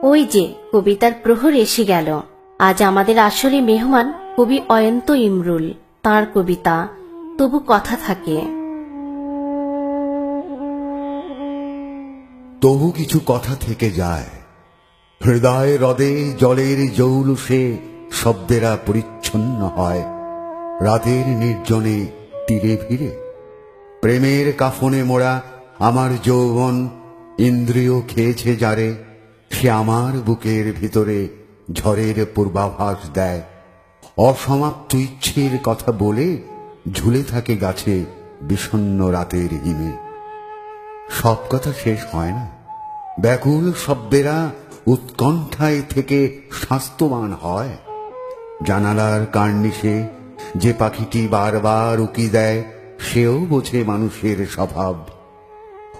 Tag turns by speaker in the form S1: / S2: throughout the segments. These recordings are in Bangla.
S1: ওই যে কবিতার প্রহর এসে গেল। আজ আমাদের আসলে মেহমান কবি অয়ন্ত ইমরুল। তাঁর কবিতা তবু কথা থাকে।
S2: তবু কিছু কথা থেকে যায়, হৃদয় হ্রদে জলের জৌলুসে শব্দেরা পরিচ্ছন্ন হয়। রাতের নির্জনে তীরে ভিড়ে প্রেমের কাফনে মোড়া আমার যৌবন ইন্দ্রিয় খেয়েছে যারে, সে আমার বুকের ভিতরে ঝড়ের পূর্বাভাস দেয়। অসমাপ্ত ইচ্ছের কথা বলে ঝুলে থাকে গাছে বিষণ্ণ রাতের হিমে। সব কথা শেষ হয় না, ব্যাকুল শব্দেরা উৎকণ্ঠায় থেকে স্বাস্থ্যবান হয়। জানালার কার্নিশে যে পাখিটি বারবার উকি দেয়, সেও বোঝে মানুষের স্বভাব।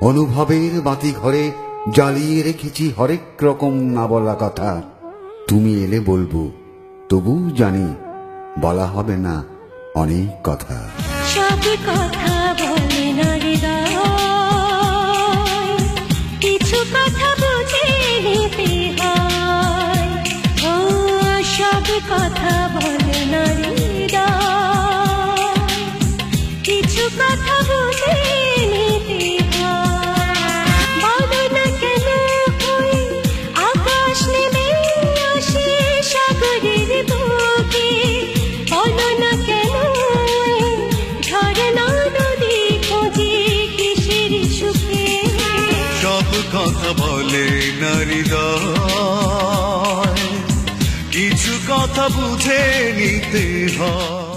S2: অনুভবের বাতি ঘরে জ্বালিয়ে রেখেছি হরেক রকম না বলা কথা। তুমি এলে বলবো, তবু জানি বলা হবে না অনেক কথা।
S3: সব কথা বলে না হৃদয়, কিছু কথা বুঝে নিতে হয়। ও সব কথা বলে না হৃদয়, কিছু কথা বুঝে নিতে হয়। বলো না কেন ওই আকাশ নেমে আসে সাগরের বুকে, বলো না কেন ঝরনা নদী খোঁজে কিসের সুখে।
S4: সব কথা বলে না হৃদয়, কিছু কথা বুঝে নিতে হয়।